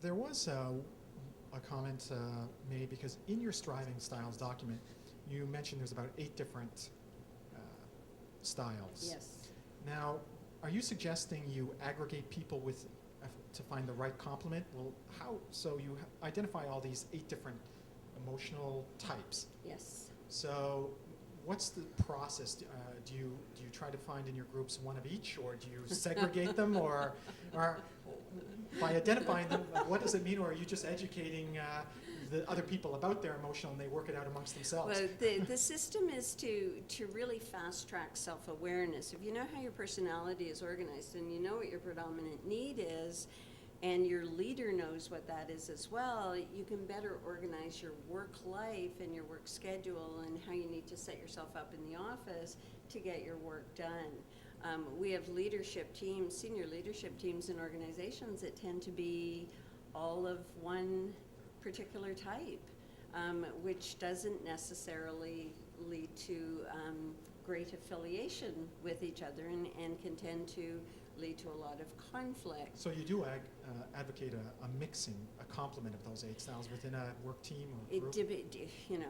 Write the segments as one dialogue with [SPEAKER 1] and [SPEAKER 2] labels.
[SPEAKER 1] There was a comment made because in your striving styles document, you mentioned there's about 8 different styles.
[SPEAKER 2] Yes.
[SPEAKER 1] Now, are you suggesting you aggregate people with to find the right complement? Well, how? So you identify all these 8 different emotional types.
[SPEAKER 2] Yes.
[SPEAKER 1] So, what's the process? Do you try to find in your groups one of each, or do you segregate them, or by identifying them, what does it mean? Or are you just educating the other people about their emotional, and they work it out amongst themselves?
[SPEAKER 2] Well, the system is to really fast track self-awareness. If you know how your personality is organized and you know what your predominant need is, and your leader knows what that is as well, you can better organize your work life and your work schedule and how you need to set yourself up in the office to get your work done. We have leadership teams, senior leadership teams in organizations that tend to be all of one particular type, which doesn't necessarily lead to great affiliation with each other and can tend to lead to a lot of conflict.
[SPEAKER 1] So you do advocate a mixing, a complement of those 8 styles within a work team or group?
[SPEAKER 2] You know,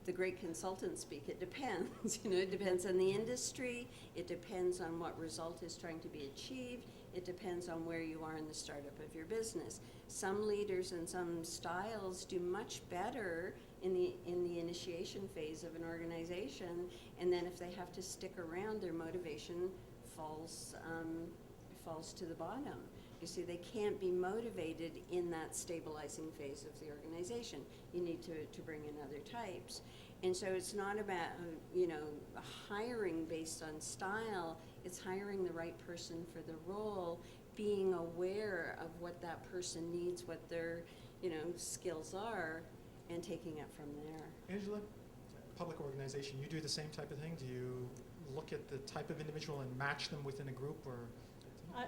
[SPEAKER 2] the great consultants speak, it depends. You know, it depends on the industry, it depends on what result is trying to be achieved, it depends on where you are in the startup of your business. Some leaders and some styles do much better in the initiation phase of an organization, and then if they have to stick around, their motivation falls to the bottom. You see, they can't be motivated in that stabilizing phase of the organization. You need to bring in other types. And so it's not about, hiring based on style, it's hiring the right person for the role, being aware of what that person needs, what their, skills are, and taking it from there.
[SPEAKER 1] Angela, public organization, you do the same type of thing? Do you look at the type of individual and match them within a group, or?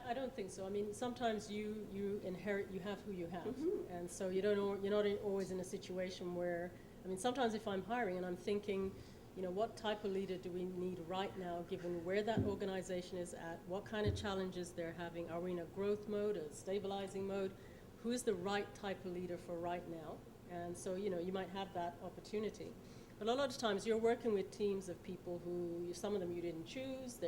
[SPEAKER 3] I don't think so. I mean, sometimes you inherit, you have who you have.
[SPEAKER 2] Mm-hmm.
[SPEAKER 3] And so you're not always in a situation where, I mean, sometimes if I'm hiring and I'm thinking, what type of leader do we need right now, given where that organization is at, what kind of challenges they're having, are we in a growth mode, a stabilizing mode, who's the right type of leader for right now? And so, you might have that opportunity. But a lot of times you're working with teams of people who, some of them you didn't choose,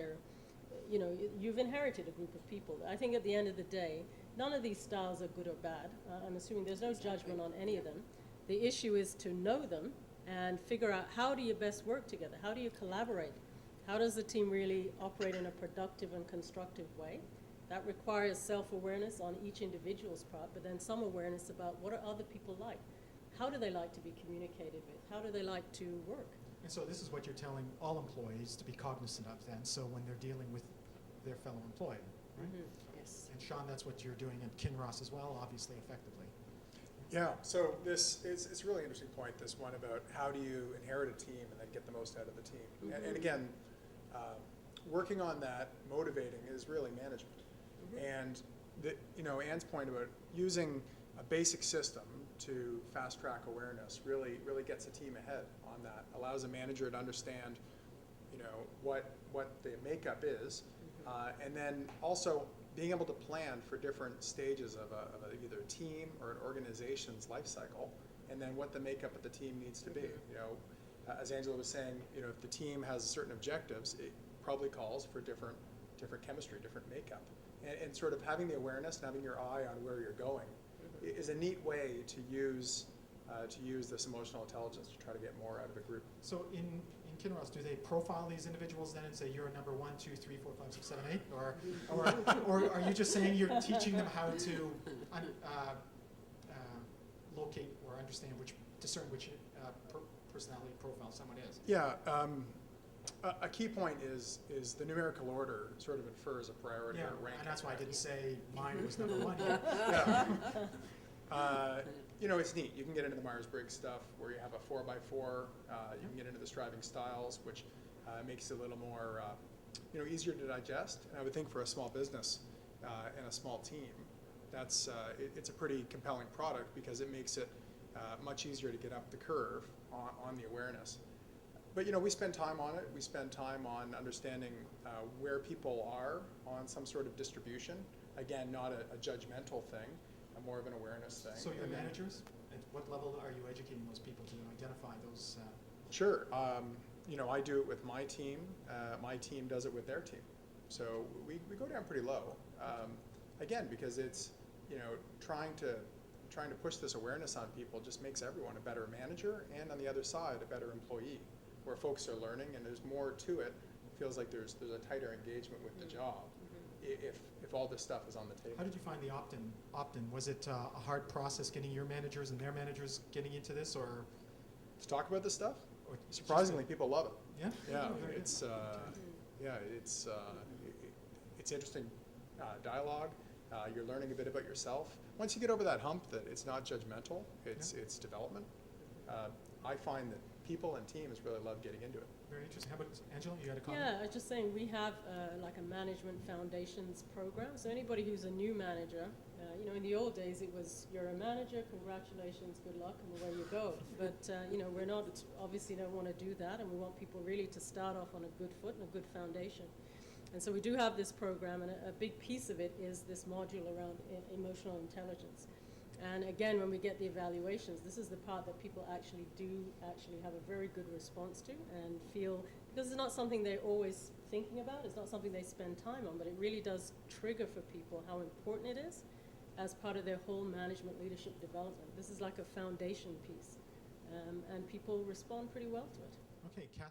[SPEAKER 3] you've inherited a group of people. I think at the end of the day, none of these styles are good or bad. I'm assuming there's no judgment on any of them. The issue is to know them and figure out how do you best work together? How do you collaborate? How does the team really operate in a productive and constructive way? That requires self-awareness on each individual's part, but then some awareness about what are other people like? How do they like to be communicated with? How do they like to work?
[SPEAKER 1] And so this is what you're telling all employees to be cognizant of then, so when they're dealing with their fellow employee, right?
[SPEAKER 3] Mm-hmm.
[SPEAKER 2] Yes.
[SPEAKER 1] And Sean, that's what you're doing at Kinross as well, obviously effectively.
[SPEAKER 4] Yeah, so it's a really interesting point, this one about how do you inherit a team and then get the most out of the team.
[SPEAKER 2] Mm-hmm.
[SPEAKER 4] And again, working on that, motivating, is really management.
[SPEAKER 2] Mm-hmm.
[SPEAKER 4] And Anne's point about using a basic system to fast track awareness really gets a team ahead on that, allows a manager to understand what the makeup is, and then also being able to plan for different stages of either a team or an organization's life cycle, and then what the makeup of the team needs to be. As Angela was saying, if the team has certain objectives, it probably calls for different chemistry, different makeup, and sort of having the awareness and having your eye on where you're going is a neat way to use this emotional intelligence to try to get more out of a group.
[SPEAKER 1] So in Kinross, do they profile these individuals then and say you're number 1, 2, 3, 4, 5, 6, 7, 8, or are you just saying you're teaching them how to locate or discern which personality profile someone is?
[SPEAKER 4] Yeah, a key point is the numerical order sort of infers a priority or rank.
[SPEAKER 1] And that's why I didn't say mine was number 1.
[SPEAKER 4] Yeah. It's neat. You can get into the Myers-Briggs stuff where you have a 4x4. You can get into the striving styles, which makes it a little more, easier to digest. And I would think for a small business and a small team, it's a pretty compelling product because it makes it much easier to get up the curve on the awareness. But we spend time on it. We spend time on understanding where people are on some sort of distribution. Again, not a judgmental thing, more of an awareness thing.
[SPEAKER 1] So your
[SPEAKER 4] And then-
[SPEAKER 1] managers, at what level are you educating those people to identify those?
[SPEAKER 4] Sure. You know, I do it with my team. My team does it with their team. So we go down pretty low. Again, because it's, you know, trying to push this awareness on people just makes everyone a better manager, and on the other side, a better employee, where folks are learning and there's more to it. It feels like there's a tighter engagement with the job if all this stuff is on the table.
[SPEAKER 1] How did you find the opt-in? Was it a hard process getting your managers and their managers getting into this, or?
[SPEAKER 4] To talk about this stuff?
[SPEAKER 1] or
[SPEAKER 4] Surprisingly, people love it.
[SPEAKER 1] Yeah?
[SPEAKER 4] Yeah,
[SPEAKER 1] Oh, very good.
[SPEAKER 4] it's interesting dialogue. You're learning a bit about yourself. Once you get over that hump that it's not judgmental, it's development. I find that people and teams really love getting into it.
[SPEAKER 1] Very interesting. How about Angela? You had a comment?
[SPEAKER 3] Yeah, I was just saying we have like a management foundations program. So anybody who's a new manager, you know, in the old days it was you're a manager, congratulations, good luck, and away you go. But you know, we're not obviously don't want to do that, and we want people really to start off on a good foot and a good foundation. And so we do have this program, and a big piece of it is this module around emotional intelligence. And again, when we get the evaluations, this is the part that people actually have a very good response to and feel, because it's not something they're always thinking about, it's not something they spend time on, but it really does trigger for people how important it is as part of their whole management leadership development. This is like a foundation piece, and people respond pretty well to it.
[SPEAKER 1] Okay, Catherine.